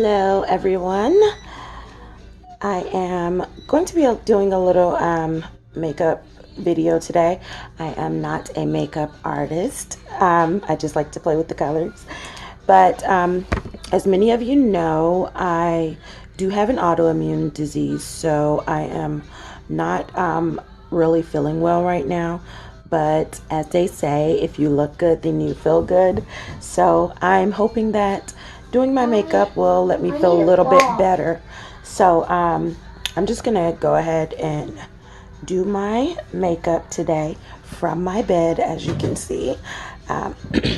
Hello everyone. I am going to be doing a little makeup video today. I am not a makeup artist. I just like to play with the colors. But as many of you know, I do have an autoimmune disease, so I am not really feeling well right now. But as they say, if you look good, then you feel good. So I'm hoping that doing my makeup will let me feel a little bit better. So I'm just gonna go ahead and do my makeup today from my bed, as you can see,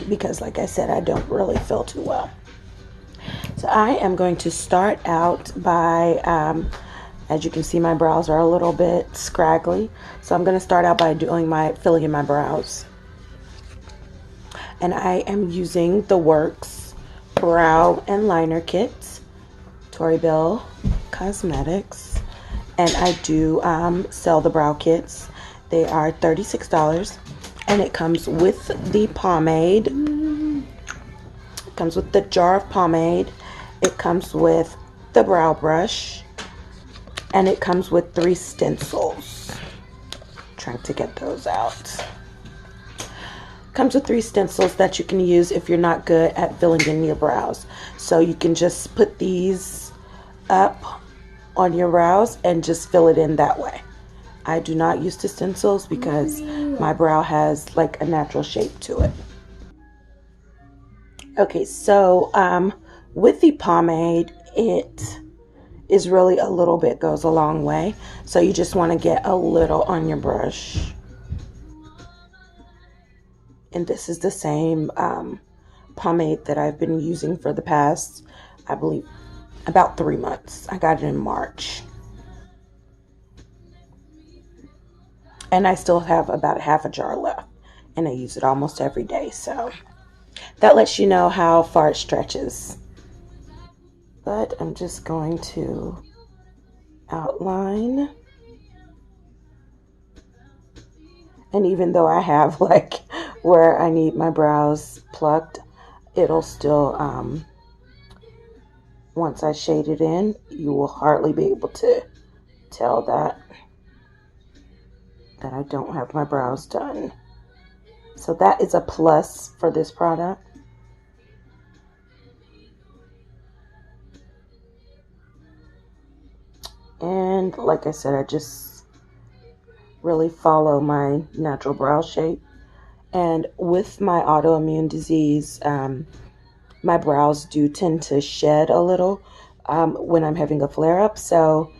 because like I said, I don't really feel too well. So I am going to start out by, as you can see, my brows are a little bit scraggly. So I'm going to start out by filling in my brows. And I am using the Works Brow and Liner Kits, Tory Bill Cosmetics. And I do sell the brow kits. They are $36. And it comes with the pomade. It comes with the jar of pomade. It comes with the brow brush. And it comes with 3 stencils. Trying to get those out. Comes with 3 stencils that you can use if you're not good at filling in your brows. So you can just put these up on your brows and just fill it in that way. I do not use the stencils because my brow has like a natural shape to it. Okay, so with the pomade, it is really a little bit goes a long way. So you just want to get a little on your brush. And this is the same pomade that I've been using for the past, I believe, about 3 months. I got it in March. And I still have about half a jar left. And I use it almost every day. So that lets you know how far it stretches. But I'm just going to outline. And even though I have like where I need my brows plucked, it'll still, once I shade it in, you will hardly be able to tell that I don't have my brows done. So that is a plus for this product. And like I said, I just really follow my natural brow shape. And with my autoimmune disease, my brows do tend to shed a little when I'm having a flare-up. So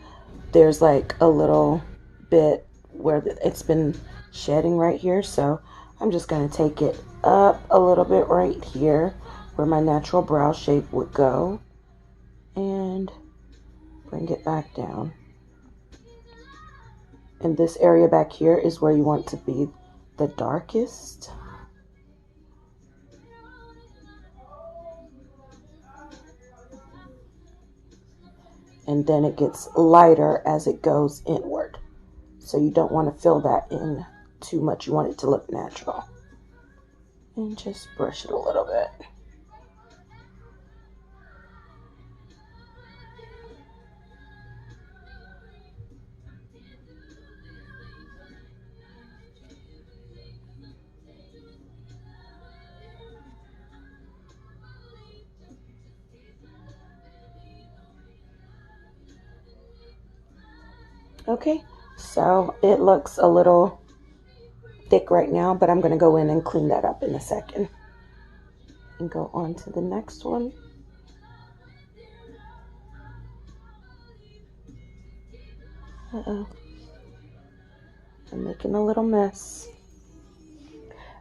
there's like a little bit where it's been shedding right here. So I'm just going to take it up a little bit right here where my natural brow shape would go and bring it back down. And this area back here is where you want to be the darkest. And then it gets lighter as it goes inward. So you don't want to fill that in too much. You want it to look natural. And just brush it a little bit. Okay, so it looks a little thick right now, but I'm going to go in and clean that up in a second. And go on to the next one. Uh-oh. I'm making a little mess.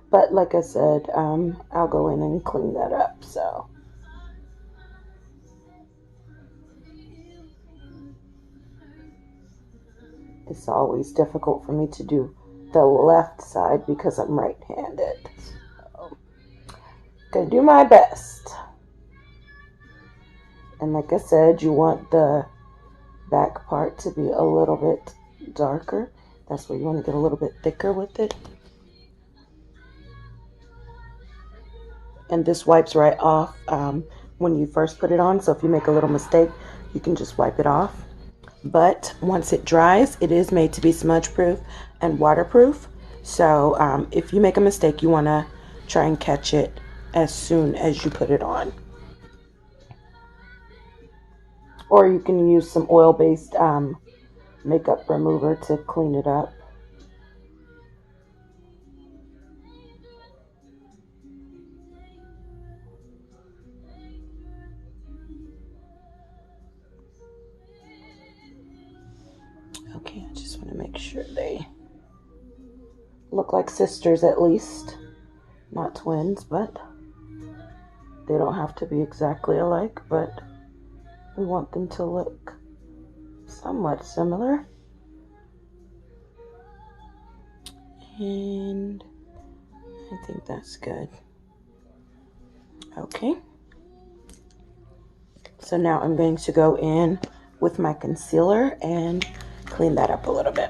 But like I said, I'll go in and clean that up, so. It's always difficult for me to do the left side because I'm right-handed. So, gonna do my best. And like I said, you want the back part to be a little bit darker. That's where you want to get a little bit thicker with it. And this wipes right off when you first put it on. So if you make a little mistake, you can just wipe it off. But once it dries, it is made to be smudge proof and waterproof. So if you make a mistake, you want to try and catch it as soon as you put it on. Or you can use some oil-based makeup remover to clean it up. Okay, I just want to make sure they look like sisters at least. Not twins, but they don't have to be exactly alike, but we want them to look somewhat similar. And I think that's good. Okay. So now I'm going to go in with my concealer and clean that up a little bit.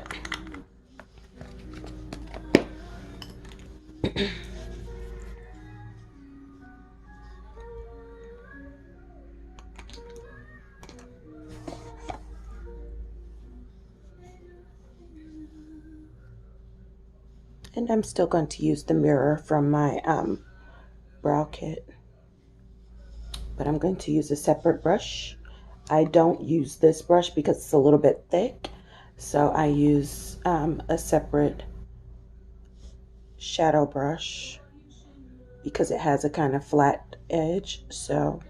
And I'm still going to use the mirror from my brow kit. But I'm going to use a separate brush. I don't use this brush because it's a little bit thick. So I use a separate shadow brush because it has a kind of flat edge. So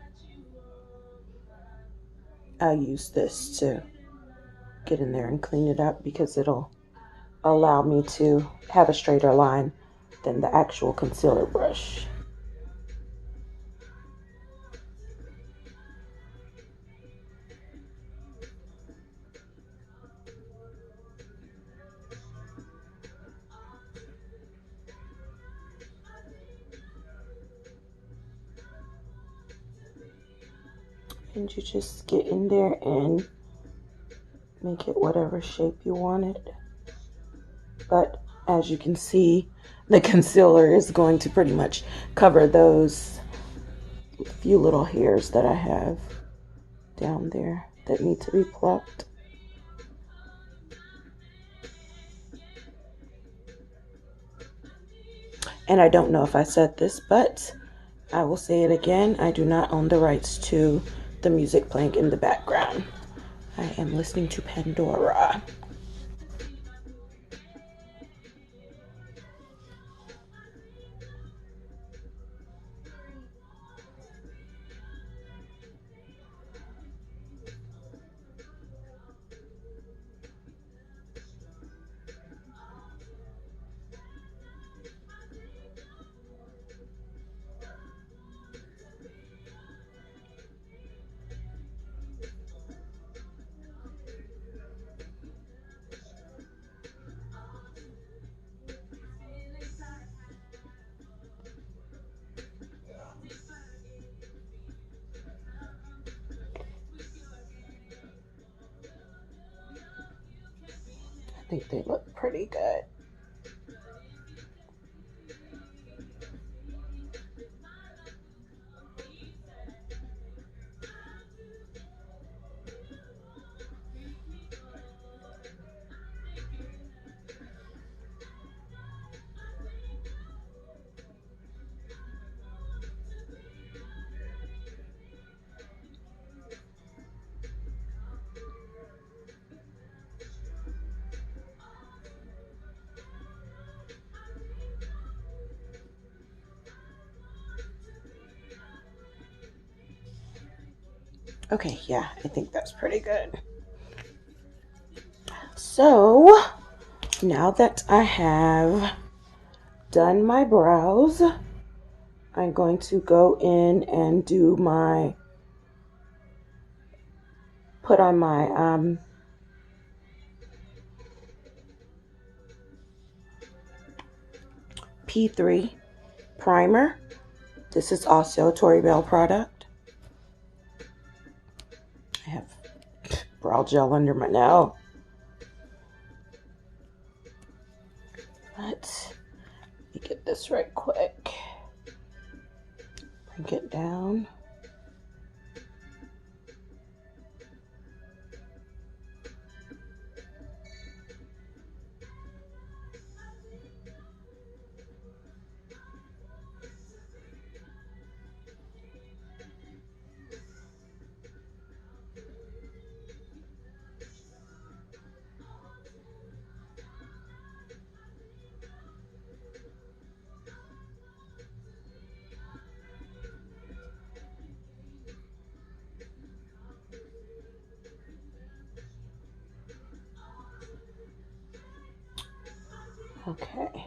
I'll use this to get in there and clean it up because it'll allow me to have a straighter line than the actual concealer brush. And you just get in there and make it whatever shape you want it. But as you can see, the concealer is going to pretty much cover those few little hairs that I have down there that need to be plucked. And I don't know if I said this, but I will say it again. I do not own the rights to the music playing in the background. I am listening to Pandora. I think they look pretty good. Okay, yeah, I think that's pretty good. So now that I have done my brows, I'm going to go in and do put on my P3 primer. This is also a Tory Bell product. I have brow gel under my nail. Let me get this right quick. Bring it down. Okay.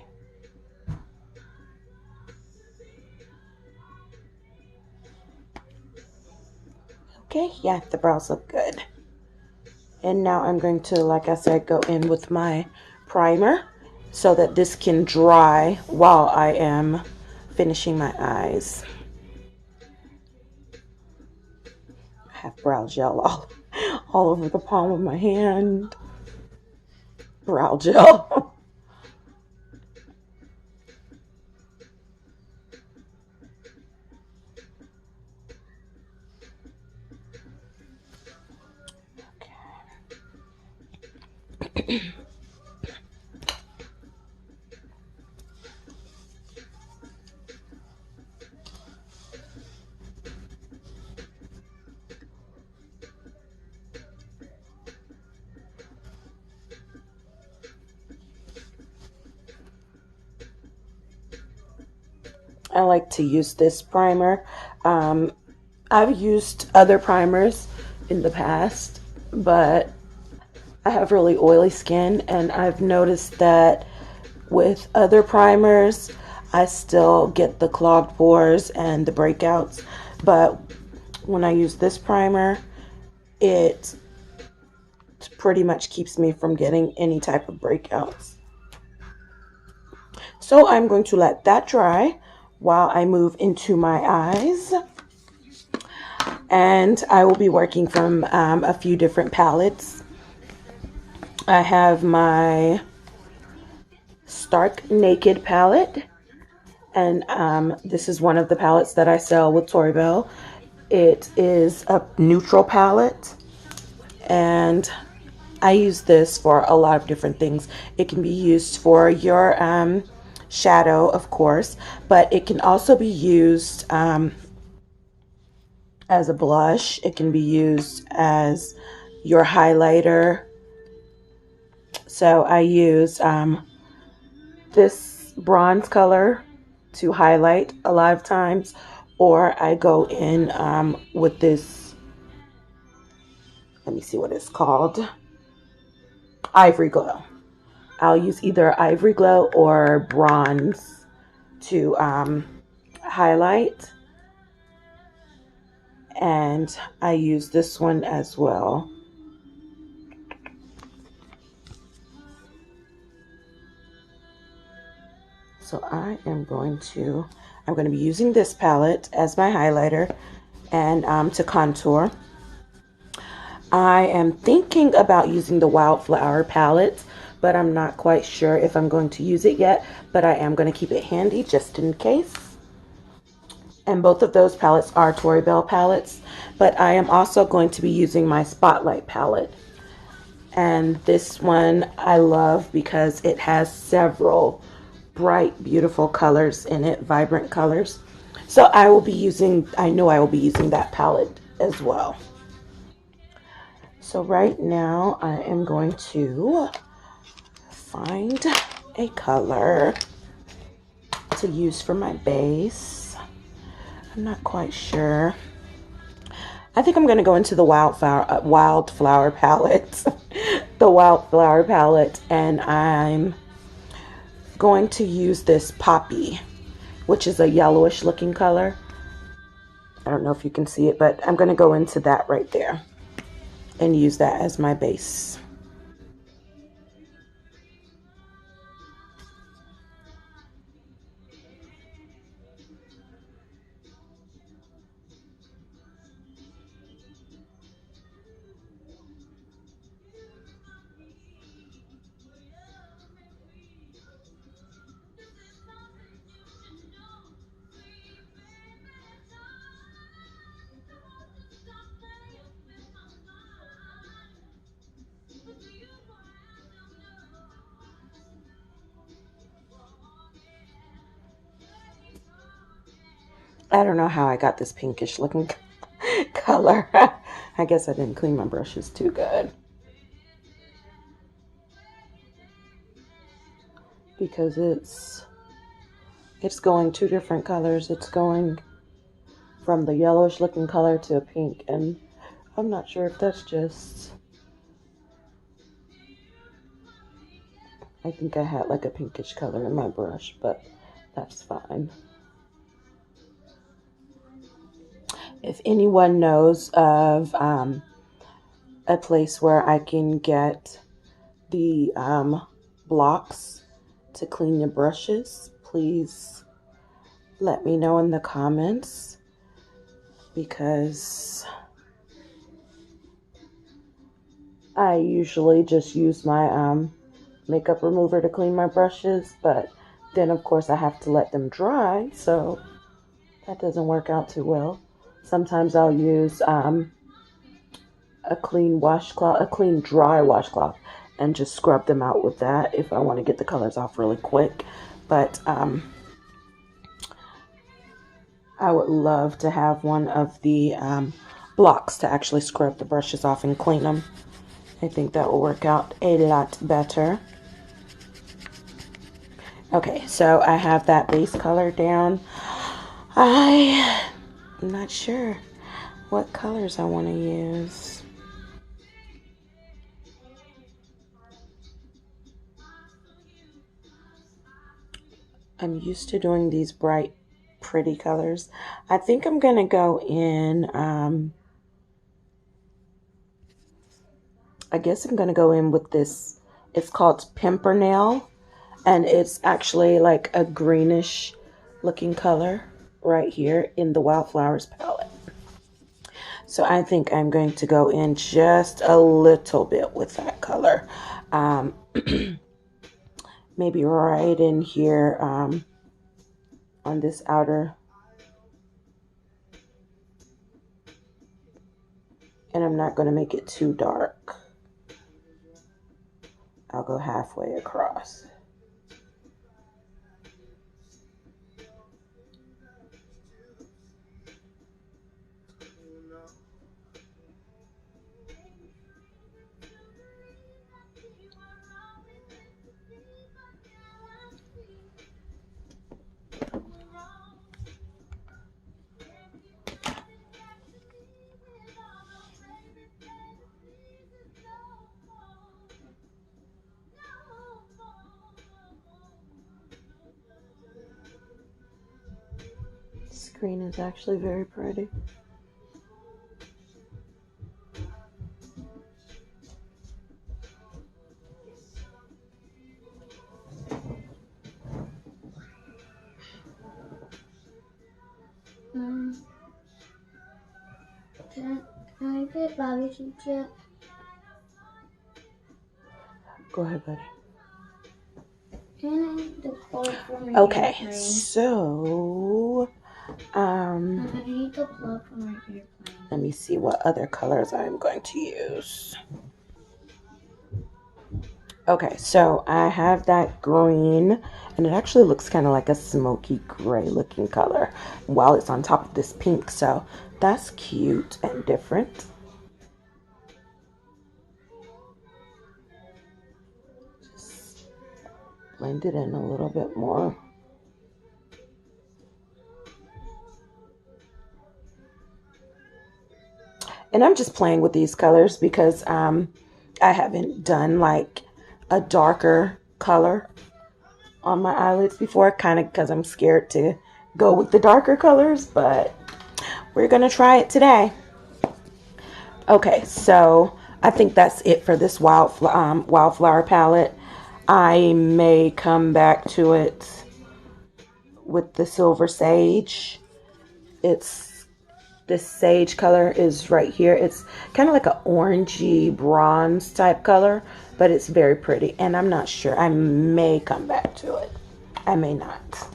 Okay, yeah, the brows look good. And now I'm going to, like I said, go in with my primer so that this can dry while I am finishing my eyes. I have brow gel all over the palm of my hand. Brow gel. I like to use this primer. I've used other primers in the past, but I have really oily skin, and I've noticed that with other primers, I still get the clogged pores and the breakouts. But when I use this primer, it pretty much keeps me from getting any type of breakouts. So I'm going to let that dry while I move into my eyes. And I will be working from a few different palettes. I have my Stark Naked palette, and this is one of the palettes that I sell with Toribel. It is a neutral palette, and I use this for a lot of different things. It can be used for your shadow, of course, but it can also be used as a blush. It can be used as your highlighter. So I use this bronze color to highlight a lot of times, or I go in with this, let me see what it's called, Ivory Glow. I'll use either Ivory Glow or bronze to highlight, and I use this one as well. So I'm going to be using this palette as my highlighter and to contour. I am thinking about using the Wildflower palette, but I'm not quite sure if I'm going to use it yet, but I am going to keep it handy just in case. And both of those palettes are Toribel palettes, but I am also going to be using my Spotlight palette. And this one I love because it has several bright, beautiful colors in it, vibrant colors. So I know I will be using that palette as well. So right now I am going to find a color to use for my base. I'm not quite sure. I think I'm going to go into the Wildflower palette. The Wildflower palette, and I'm going to use this Poppy, which is a yellowish looking color. I don't know if you can see it, but I'm going to go into that right there and use that as my base. I don't know how I got this pinkish looking color. I guess I didn't clean my brushes too good, because it's going two different colors. It's going from the yellowish looking color to a pink, and I'm not sure if that's just I think I had like a pinkish color in my brush, but that's fine. If anyone knows of a place where I can get the blocks to clean your brushes, please let me know in the comments, because I usually just use my makeup remover to clean my brushes, but then of course I have to let them dry, so that doesn't work out too well. Sometimes I'll use a clean washcloth, a clean dry washcloth, and just scrub them out with that if I want to get the colors off really quick. But I would love to have one of the blocks to actually scrub the brushes off and clean them. I think that will work out a lot better. Okay, so I have that base color down. I'm not sure what colors I want to use. I'm used to doing these bright, pretty colors. I think I'm going to go in, I guess I'm going to go in with this. It's called Pimpernel, and it's actually like a greenish looking color right here in the Wildflowers palette. So I think I'm going to go in just a little bit with that color. Maybe right in here on this outer. And I'm not going to make it too dark. I'll go halfway across. This green is actually very pretty. Can I get Bobby Soup yet? Go ahead, buddy. Can I get the plug for my Okay, airplane? so I need the plug for my airplane. let me see what other colors I'm going to use. Okay, so I have that green, and it actually looks kind of like a smoky gray looking color while it's on top of this pink, so that's cute and different. Just blend it in a little bit more. And I'm just playing with these colors because I haven't done like a darker color on my eyelids before, kind of because I'm scared to go with the darker colors, but we're gonna try it today. Okay, so I think that's it for this wildflower palette. I may come back to it with the silver sage. This sage color is right here. It's kind of like an orangey bronze type color, but it's very pretty, and I'm not sure. I may come back to it. I may not.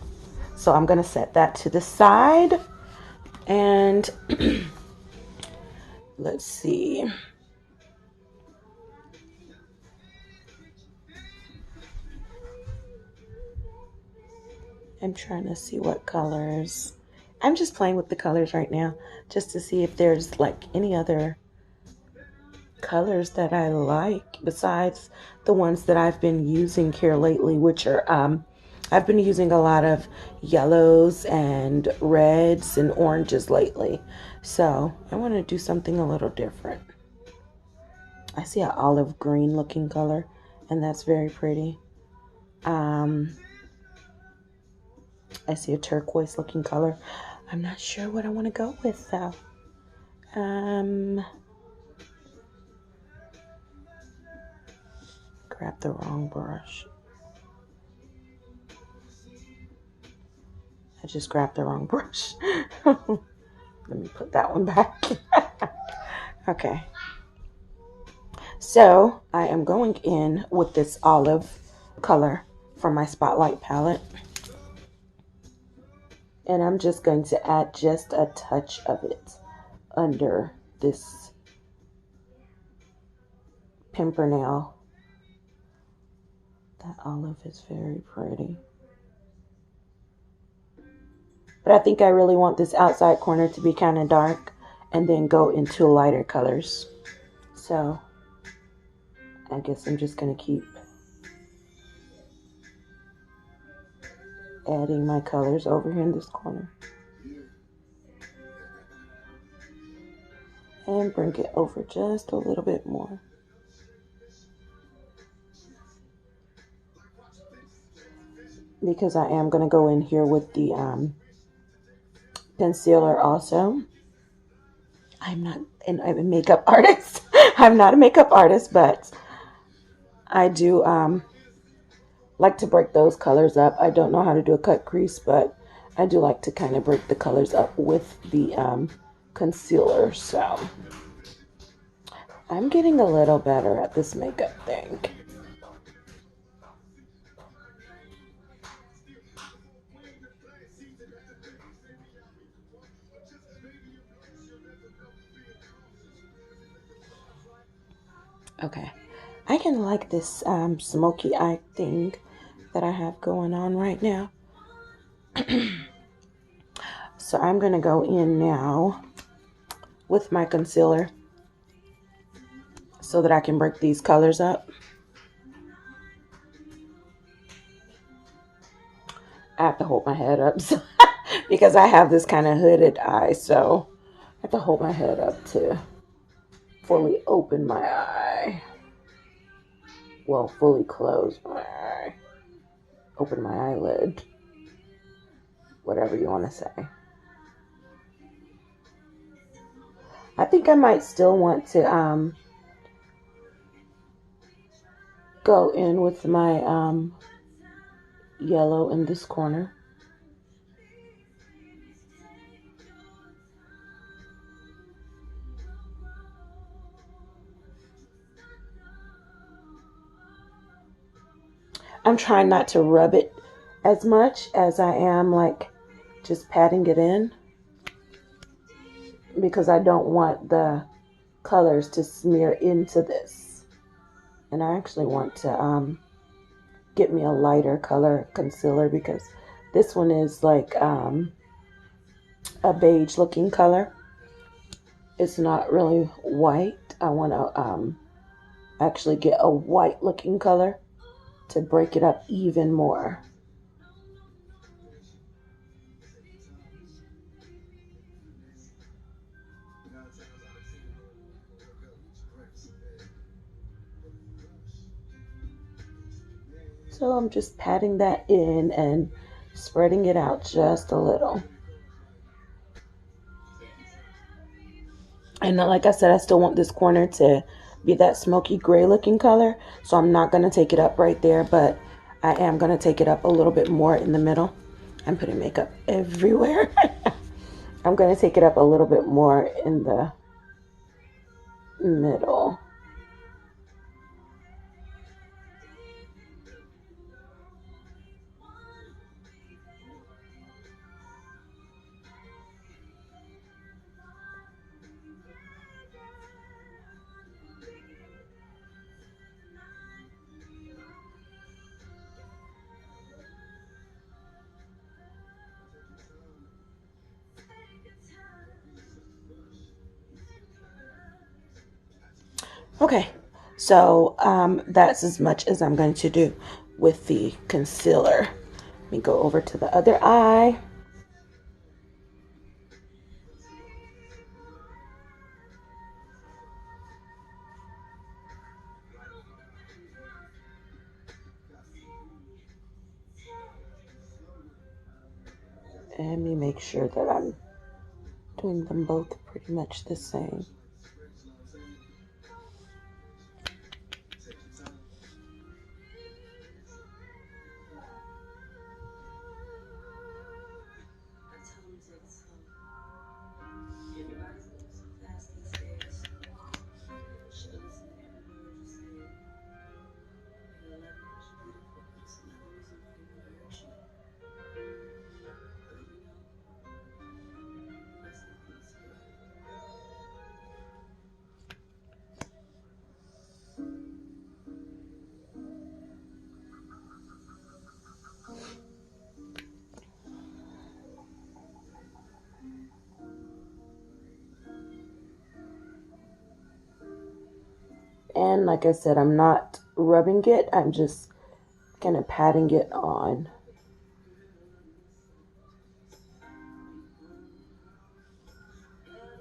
So I'm going to set that to the side, and let's see. I'm trying to see what colors. I'm just playing with the colors right now just to see if there's like any other colors that I like besides the ones that I've been using here lately, which are I've been using a lot of yellows and reds and oranges lately. So I want to do something a little different. I see an olive green looking color, and that's very pretty. I see a turquoise looking color. I'm not sure what I want to go with though. Grab the wrong brush. I just grabbed the wrong brush. Let me put that one back. Okay. So I am going in with this olive color from my Spotlight palette. And I'm just going to add just a touch of it under this pimpernel. That olive is very pretty. But I think I really want this outside corner to be kind of dark and then go into lighter colors. So I guess I'm just going to keep adding my colors over here in this corner. And bring it over just a little bit more. Because I am going to go in here with the concealer also. I'm not a makeup artist. I'm not a makeup artist, but I do like to break those colors up. I don't know how to do a cut crease, but I do like to kind of break the colors up with the concealer. So I'm getting a little better at this makeup thing. Okay, I can like this smoky eye thing that I have going on right now. So I'm going to go in now with my concealer so that I can break these colors up. I have to hold my head up because I have this kind of hooded eye, so I have to hold my head up to fully open my eye. Well, fully close my eye. Open my eyelid. Whatever you want to say. I think I might still want to go in with my yellow in this corner. I'm trying not to rub it as much as I am like just patting it in, because I don't want the colors to smear into this. And I actually want to get me a lighter color concealer, because this one is like a beige looking color. It's not really white. I want to actually get a white looking color to break it up even more. So I'm just patting that in and spreading it out just a little. And like I said, I still want this corner to be that smoky gray looking color. So I'm not going to take it up right there, but I am going to take it up a little bit more in the middle. I'm putting makeup everywhere. I'm going to take it up a little bit more in the middle. Okay, so that's as much as I'm going to do with the concealer. Let me go over to the other eye. And let me make sure that I'm doing them both pretty much the same. And like I said, I'm not rubbing it, I'm just kind of patting it on.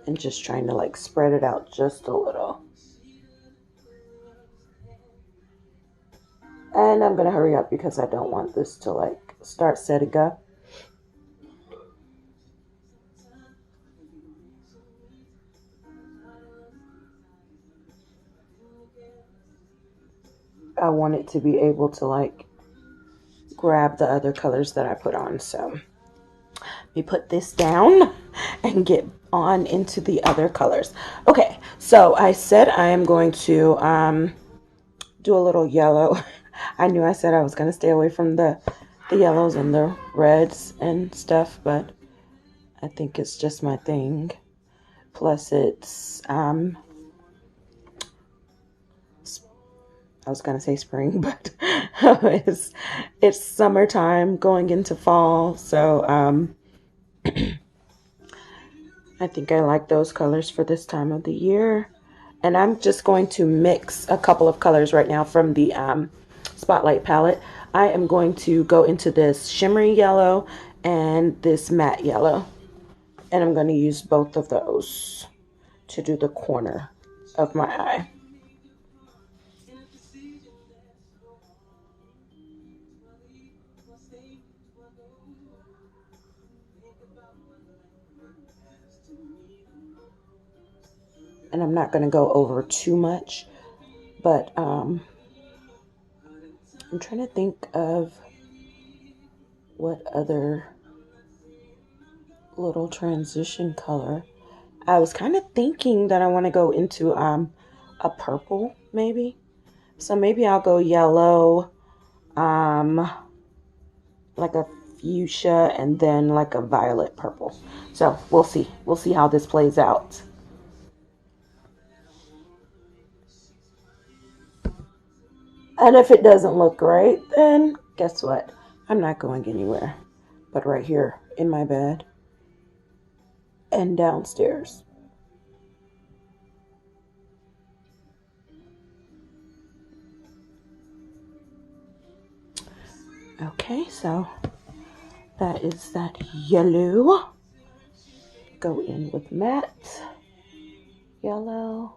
And just trying to like spread it out just a little. And I'm gonna hurry up because I don't want this to like start setting up. I want it to be able to like grab the other colors that I put on. So let me put this down and get on into the other colors. Okay, so I said I am going to do a little yellow. I knew I said I was going to stay away from the yellows and the reds and stuff, but I think it's just my thing. Plus it's I was gonna say spring, but it's summertime going into fall, so I think I like those colors for this time of the year. And I'm just going to mix a couple of colors right now from the Spotlight palette. I am going to go into this shimmery yellow and this matte yellow, and I'm going to use both of those to do the corner of my eye. And I'm not going to go over too much, but I'm trying to think of what other little transition color. I was kind of thinking that I want to go into a purple maybe. So maybe I'll go yellow, like a fuchsia, and then like a violet purple. So we'll see. We'll see how this plays out. And if it doesn't look great, then guess what? I'm not going anywhere but right here in my bed and downstairs. Okay, so that is that yellow. Go in with matte yellow.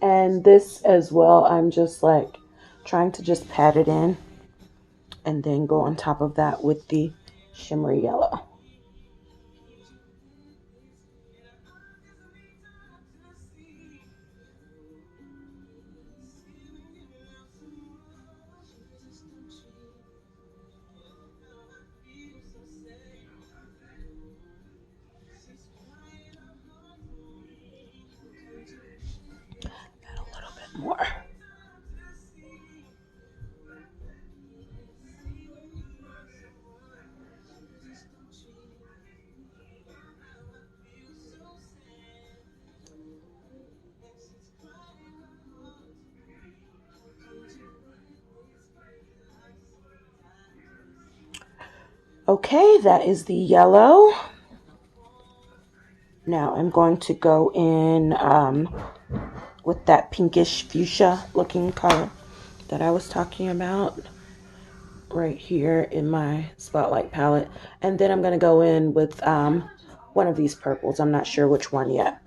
And this as well, I'm just like trying to just pat it in and then go on top of that with the shimmery yellow. Add a little bit more. Okay, that is the yellow. Now I'm going to go in with that pinkish fuchsia looking color that I was talking about right here in my Spotlight palette. And then I'm going to go in with one of these purples. I'm not sure which one yet.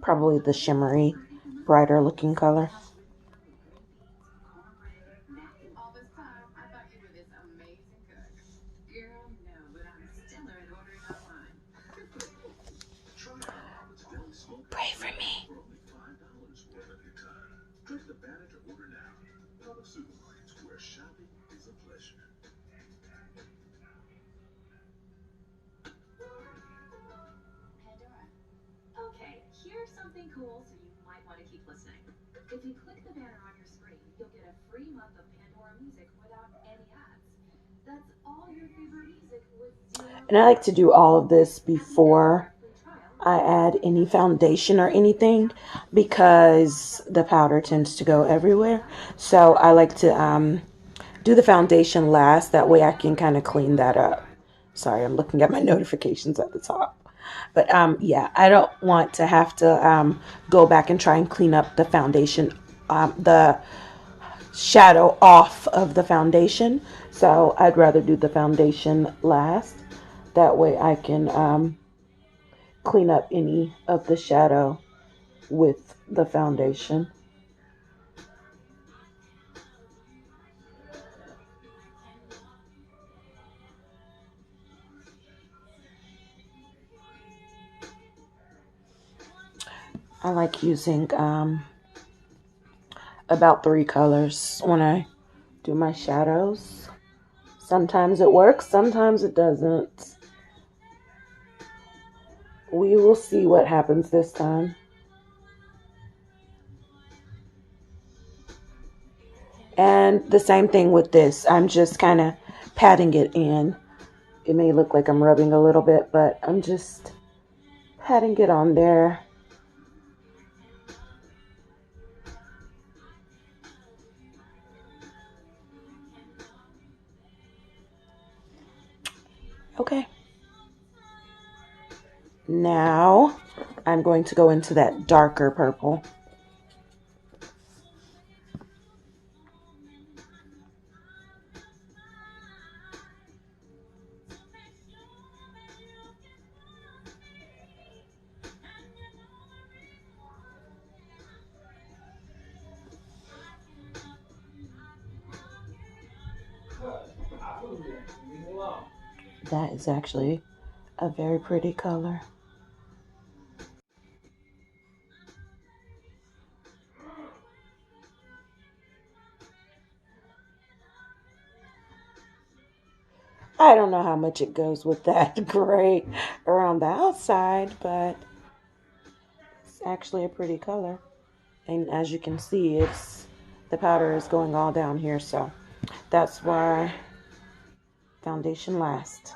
Probably the shimmery brighter looking color. Pray for me. Okay, here's something cool, so you might want to keep listening. If you click the banner on your screen, you'll get a free month of Pandora music without any ads. That's all your favorite music with zero. And I like to do all of this before I add any foundation or anything, because the powder tends to go everywhere. So I like to do the foundation last. That way I can kind of clean that up. Sorry, I'm looking at my notifications at the top. But yeah, I don't want to have to go back and try and clean up the foundation, the shadow off of the foundation. So I'd rather do the foundation last. That way I can clean up any of the shadow with the foundation. I like using about 3 colors when I do my shadows. Sometimes it works, sometimes it doesn't. We will see what happens this time. And the same thing with this. I'm just kind of patting it in. It may look like I'm rubbing a little bit, but I'm just patting it on there. Okay. Now I'm going to go into that darker purple. That is actually a very pretty color. I don't know how much it goes with that gray around the outside, but it's actually a pretty color. And as you can see, the powder is going all down here, so that's why foundation lasts.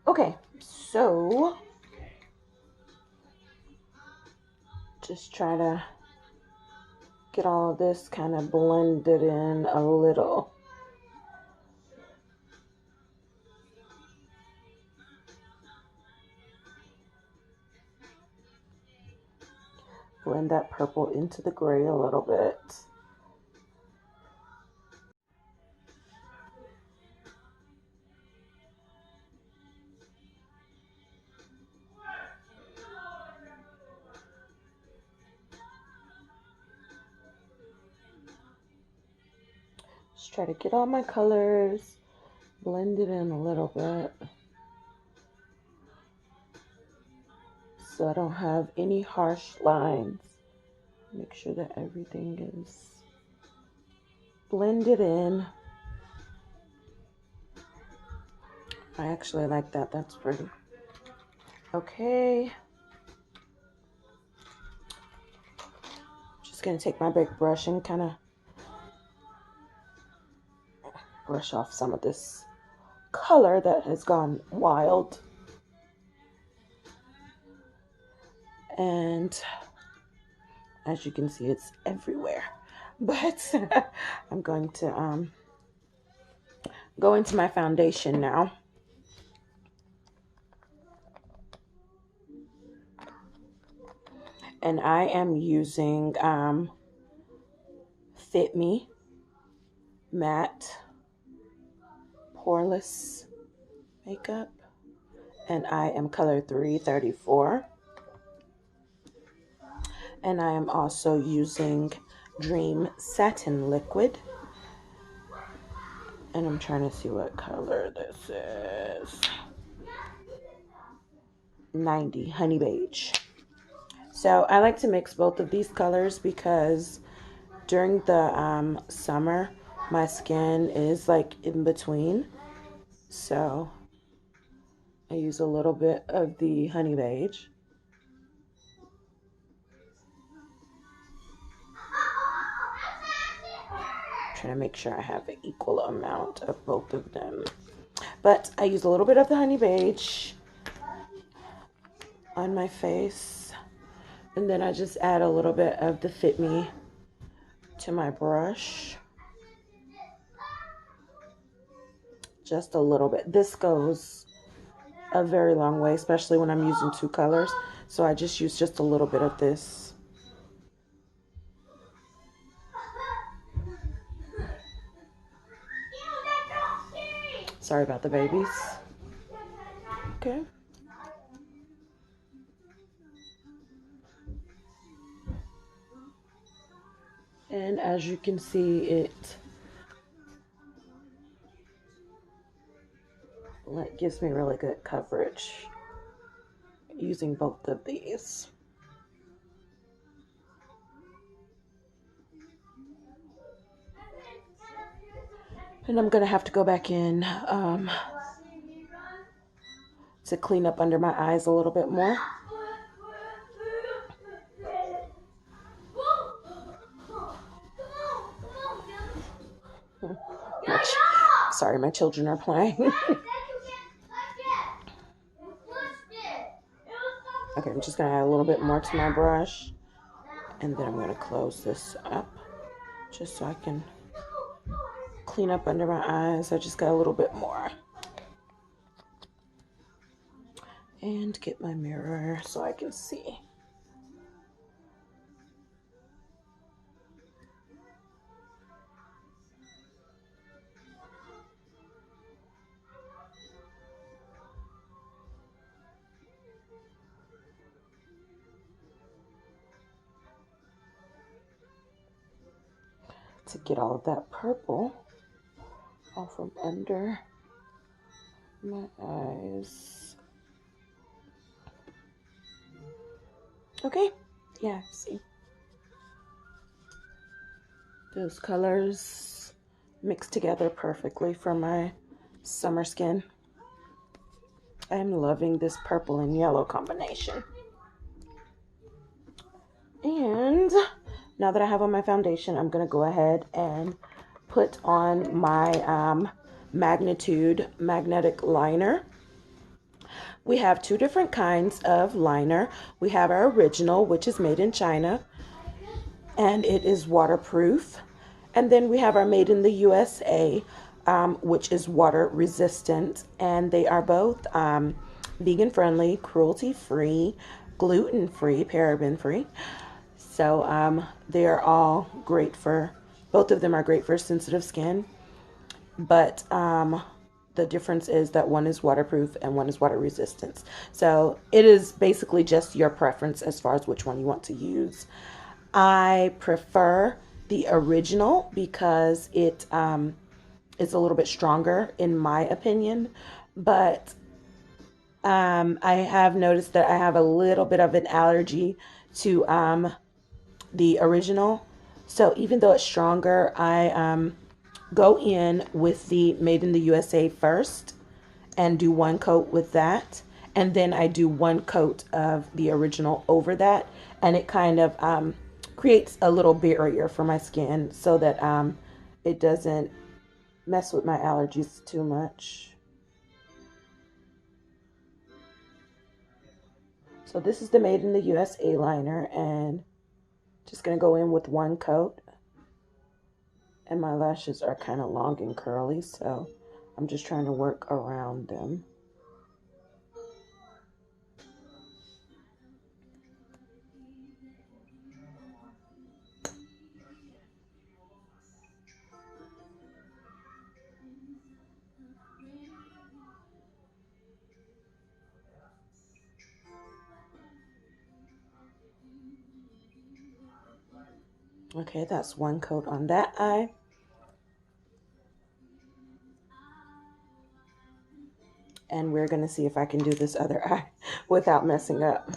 Okay, so just try to get all of this kind of blended in a little. Blend that purple into the gray a little bit. Just try to get all my colors, blend it in a little bit, so I don't have any harsh lines. Make sure that everything is blended in. I actually like that. That's pretty. Okay. going to take my big brush and kind of brush off some of this color that has gone wild. And as you can see, it's everywhere. But I'm going to go into my foundation now. And I am using Fit Me Matte Poreless Makeup. And I am color 334. And I am also using Dream Satin Liquid. And I'm trying to see what color this is. 90, Honey Beige. So I like to mix both of these colors because during the summer, my skin is like in between. So I use a little bit of the Honey Beige. Trying to make sure I have an equal amount of both of them. But I use a little bit of the Honey Beige on my face. And then I just add a little bit of the Fit Me to my brush. Just a little bit. This goes a very long way, especially when I'm using two colors. So I just use just a little bit of this. Sorry about the babies. Okay. And as you can see, it gives me really good coverage using both of these. And I'm gonna have to go back in to clean up under my eyes a little bit more. Sorry, my children are playing. Okay, I'm just gonna add a little bit more to my brush, and then I'm gonna close this up just so I can clean up under my eyes. I just got a little bit more. And get my mirror so I can see. To get all of that purple off from under my eyes. Okay, yeah, see. Those colors mix together perfectly for my summer skin. I'm loving this purple and yellow combination. And now that I have on my foundation, I'm going to go ahead and put on my Magnitude Magnetic Liner. We have two different kinds of liner. We have our original, which is made in China, and it is waterproof. And then we have our made in the USA, which is water resistant. And they are both vegan friendly, cruelty free, gluten free, paraben free. So they are all great for, both of them are great for sensitive skin. But the difference is that one is waterproof and one is water resistant. So it is basically just your preference as far as which one you want to use. I prefer the original because it is a little bit stronger in my opinion. But I have noticed that I have a little bit of an allergy to the original. So even though it's stronger, I go in with the Made in the USA first and do one coat with that. And then I do one coat of the original over that. And it kind of creates a little barrier for my skin so that it doesn't mess with my allergies too much. So this is the Made in the USA liner, and just going to go in with one coat. And my lashes are kind of long and curly, so I'm just trying to work around them. Okay, that's one coat on that eye. And we're going to see if I can do this other eye without messing up.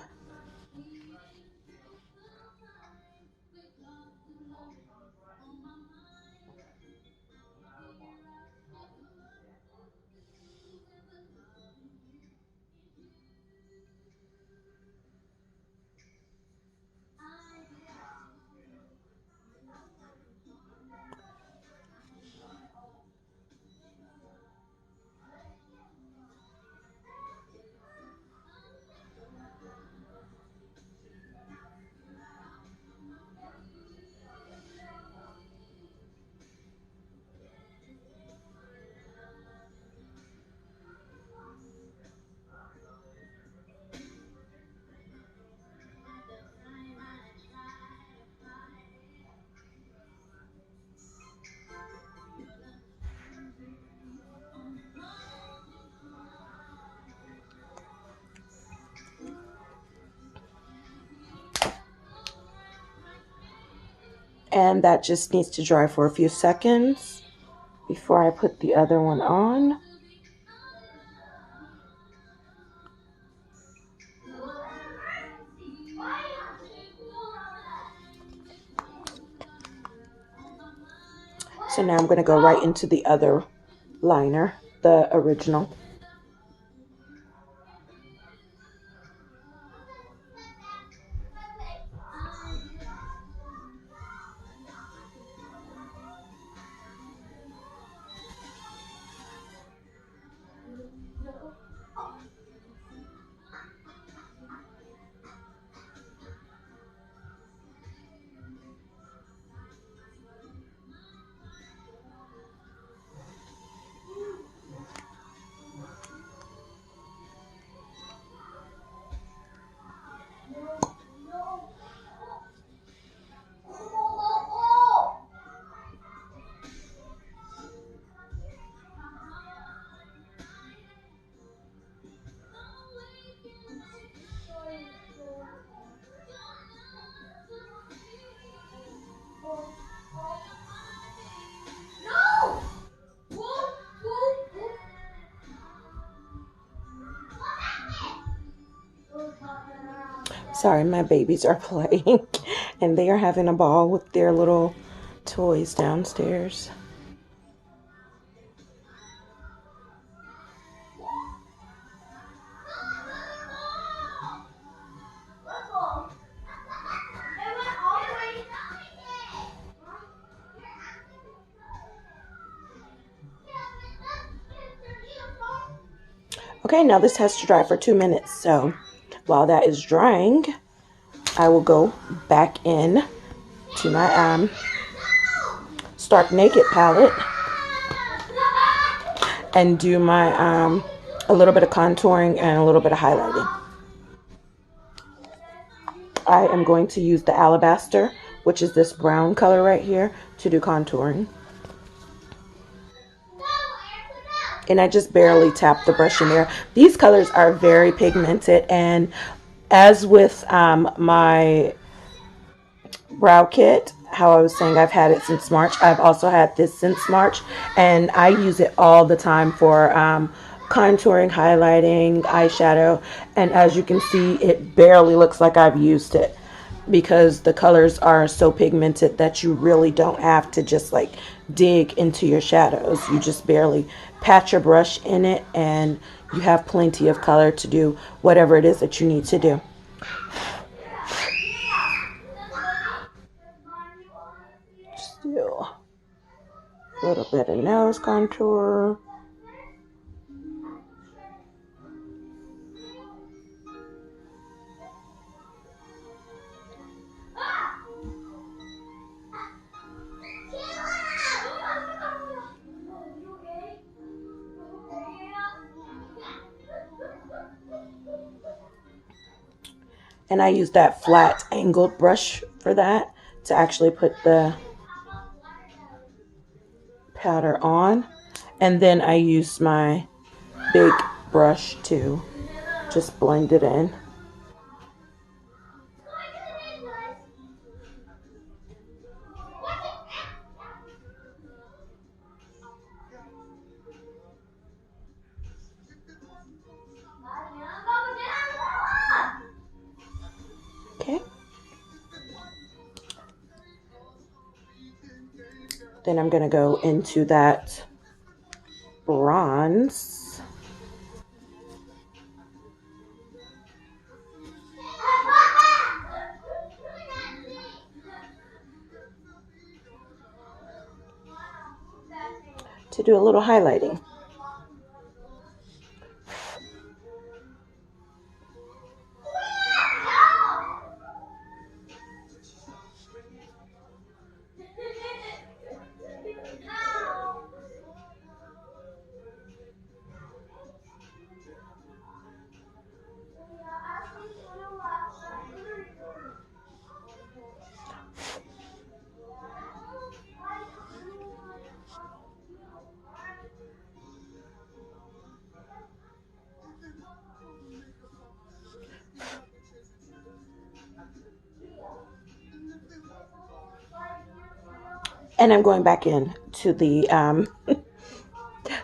And that just needs to dry for a few seconds before I put the other one on. So now I'm going to go right into the other liner, the original. Sorry, my babies are playing and they are having a ball with their little toys downstairs. Okay, now this has to dry for 2 minutes. So while that is drying, I will go back in to my Stark Naked palette and do my a little bit of contouring and a little bit of highlighting. I am going to use the Alabaster, which is this brown color right here, to do contouring. And I just barely tap the brush in there. These colors are very pigmented, and as with my brow kit, how I was saying I've had it since March, I've also had this since March, and I use it all the time for contouring, highlighting, eyeshadow, and as you can see, it barely looks like I've used it because the colors are so pigmented that you really don't have to just like dig into your shadows. You just barely pat your brush in it and you have plenty of color to do whatever it is that you need to do. little bit of nose contour. And I use that flat angled brush for that to actually put the powder on. And then I use my big brush to just blend it in. Okay. Then I'm going to go into that bronze. To do a little highlighting. And I'm going back in to the,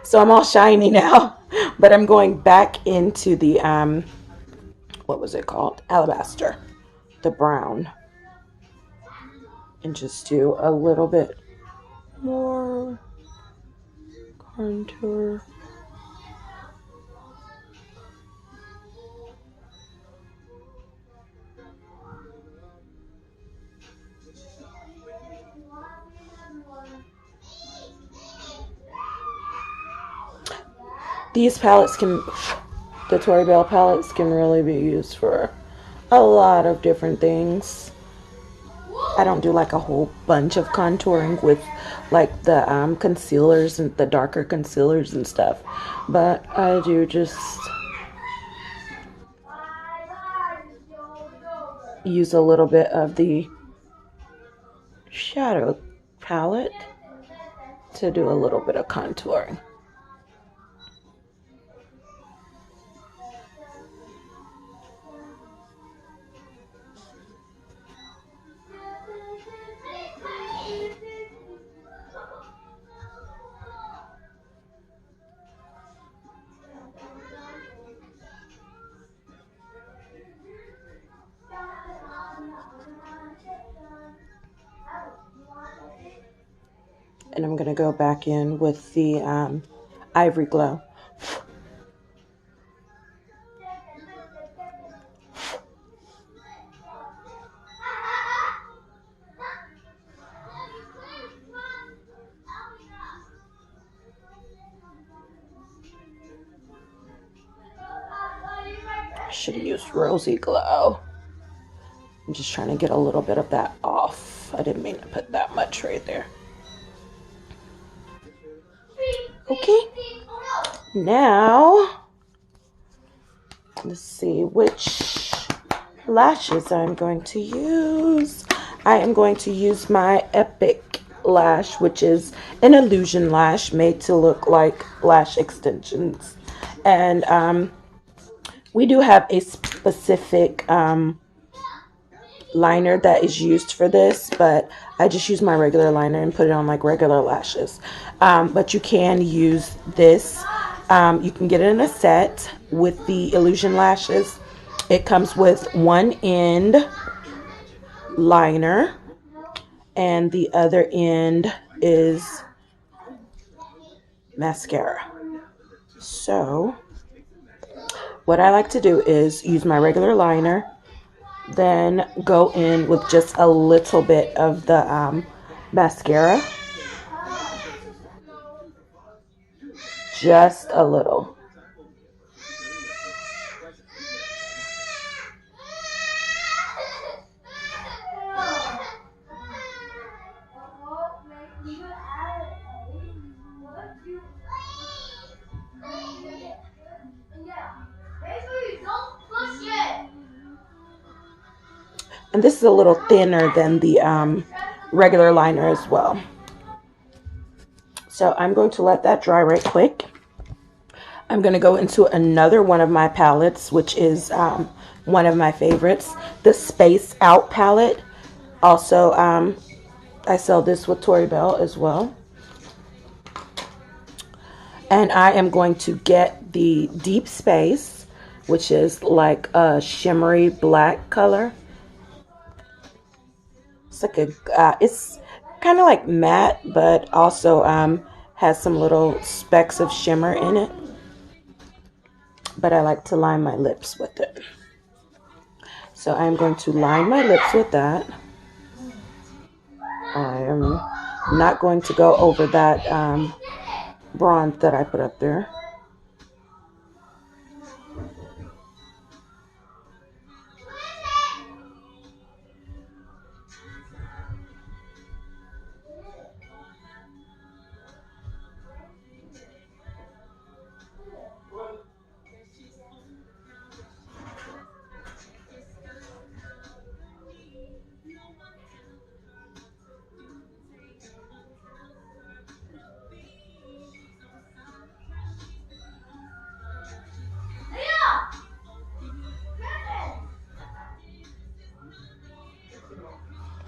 so I'm all shiny now, but I'm going back into the, what was it called? Alabaster, the brown. And just do a little bit more contour. These palettes can, the Tory Bell palettes can really be used for a lot of different things. I don't do like a whole bunch of contouring with like the concealers and the darker concealers and stuff, but I do just use a little bit of the shadow palette to do a little bit of contouring. And I'm going to go back in with the Ivory Glow. I should have used Rosy Glow. I'm just trying to get a little bit of that off. I didn't mean to put that much right there. Okay. Now, let's see which lashes I'm going to use. I am going to use my Epic Lash, which is an illusion lash made to look like lash extensions. And we do have a specific liner that is used for this, but I just use my regular liner and put it on like regular lashes. But you can use this. You can get it in a set with the illusion lashes. It comes with one end liner and the other end is mascara. So what I like to do is use my regular liner, then go in with just a little bit of the mascara just a little. And this is a little thinner than the regular liner as well. So I'm going to let that dry right quick. I'm going to go into another one of my palettes, which is one of my favorites, the Space Out palette. Also, I sell this with Tori Bell as well. And I am going to get the Deep Space, which is like a shimmery black color. It's like it's kind of like matte, but also has some little specks of shimmer in it. But I like to line my lips with it. So I'm going to line my lips with that. I am not going to go over that bronze that I put up there.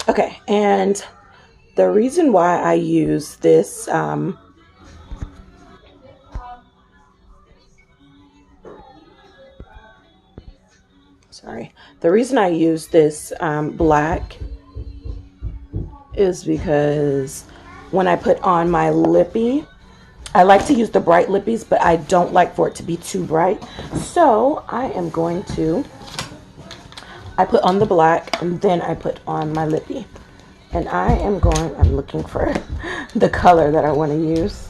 Okay, and the reason why I use this the reason I use this black is because when I put on my lippy, I like to use the bright lippies, but I don't like for it to be too bright. So I am going to, I put on the black and then I put on my lippy. And I'm looking for the color that I want to use.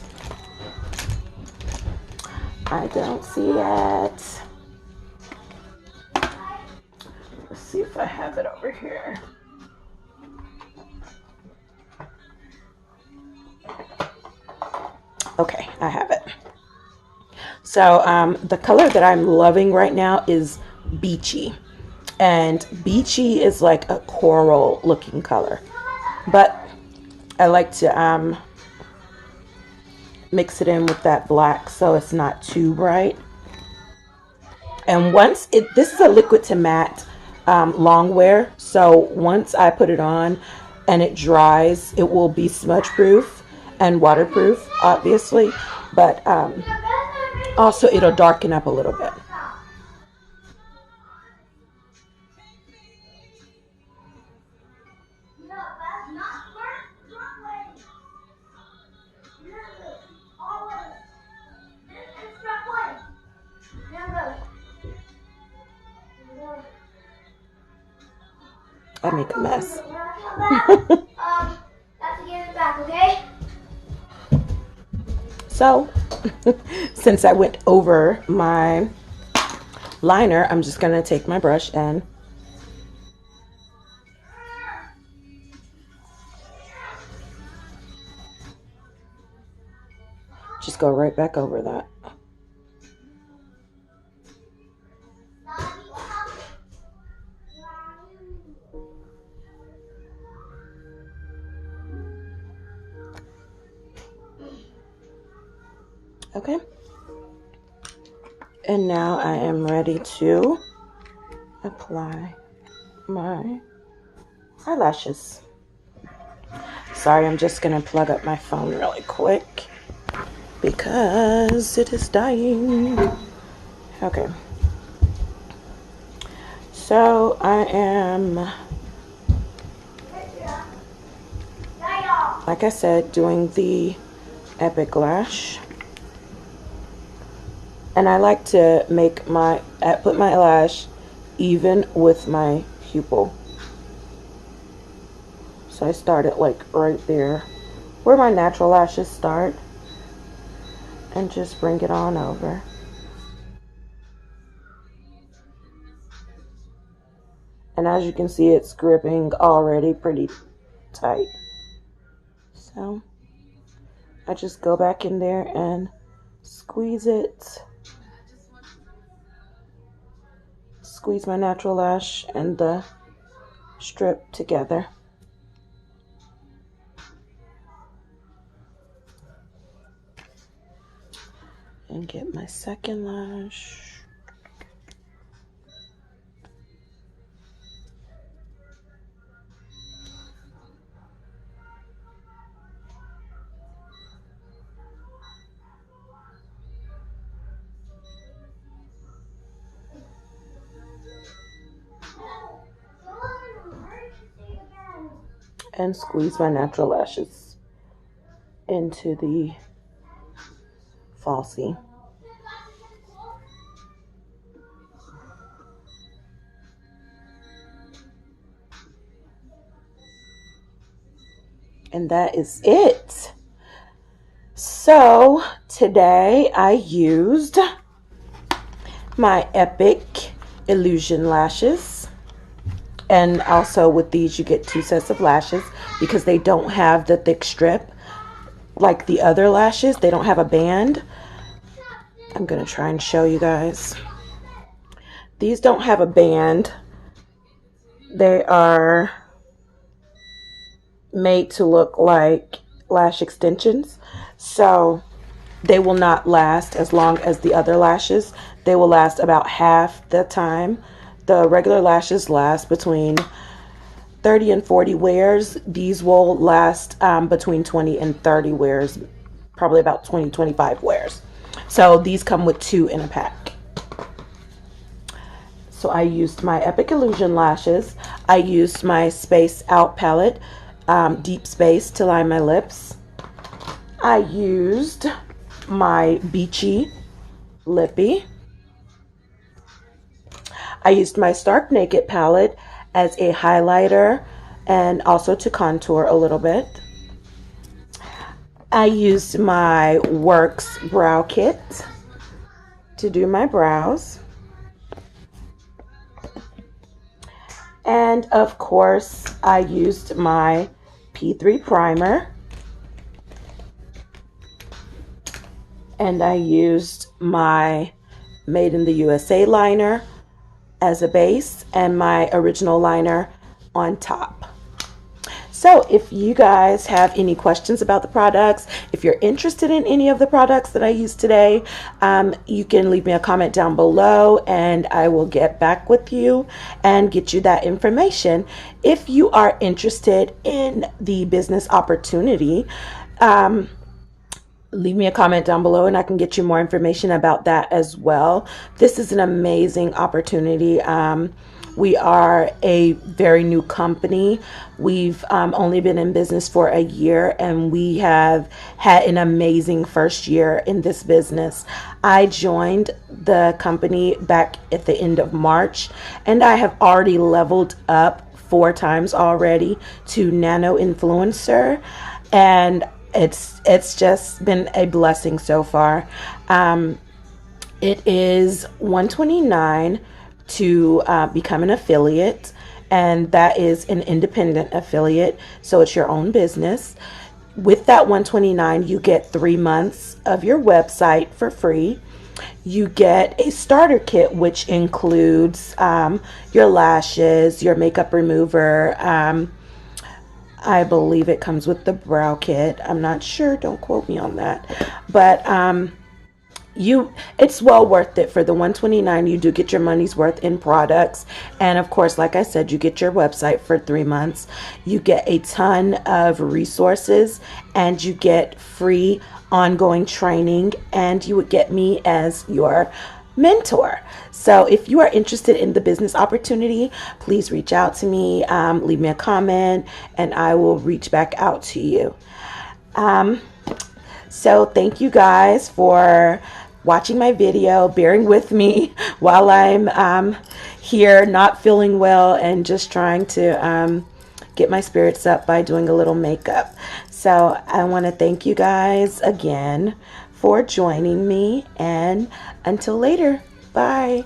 I don't see it. Let's see if I have it over here. Okay, I have it. So the color that I'm loving right now is Beachy. And Beachy is like a coral looking color. But I like to mix it in with that black so it's not too bright. And this is a liquid to matte long wear. So once I put it on and it dries, it will be smudge proof and waterproof, obviously. But also it'll darken up a little bit. I make a mess. So, since I went over my liner, I'm just going to take my brush and just go right back over that. Okay. And now I am ready to apply my eyelashes. Sorry, I'm just going to plug up my phone really quick because it is dying. Okay. So I am, like I said, doing the Epic Lash. And I like to put my lash even with my pupil. So I start it like right there where my natural lashes start. and just bring it on over. And as you can see, it's gripping already pretty tight. So I just go back in there and squeeze it. Squeeze my natural lash and the strip together. And get my second lash. And squeeze my natural lashes into the falsie. And that is it. So today I used my Epic Illusion lashes. And also with these you get 2 sets of lashes because they don't have the thick strip like the other lashes. They don't have a band. I'm going to try and show you guys. These don't have a band. They are made to look like lash extensions. So they will not last as long as the other lashes. They will last about half the time. The regular lashes last between 30 and 40 wears. These will last between 20 and 30 wears, probably about 20, 25 wears. So these come with 2 in a pack. So I used my Epic Illusion lashes. I used my Space Out palette, Deep Space, to line my lips. I used my Beachy Lippy. I used my Stark Naked palette as a highlighter and also to contour a little bit. I used my Works brow kit to do my brows. And of course, I used my P3 primer. And I used my Made in the USA liner as a base and my original liner on top. So if you guys have any questions about the products, if you're interested in any of the products that I used today, you can leave me a comment down below and I will get back with you and get you that information. If you are interested in the business opportunity, leave me a comment down below and I can get you more information about that as well. This is an amazing opportunity. We are a very new company. We've only been in business for a year and we have had an amazing first year in this business. I joined the company back at the end of March and I have already leveled up 4 times already to nano influencer, and it's just been a blessing so far. It is $129 to become an affiliate, and that is an independent affiliate, so it's your own business. With that $129, you get 3 months of your website for free. You get a starter kit, which includes your lashes, your makeup remover. I believe it comes with the brow kit. I'm not sure. Don't quote me on that. But it's well worth it. For the $129, you do get your money's worth in products. And of course, like I said, you get your website for 3 months. You get a ton of resources and you get free ongoing training, and you would get me as your mentor. So if you are interested in the business opportunity, please reach out to me, leave me a comment, and I will reach back out to you. So thank you guys for watching my video, bearing with me while I'm here not feeling well and just trying to get my spirits up by doing a little makeup. So I want to thank you guys again for joining me, and until later, bye.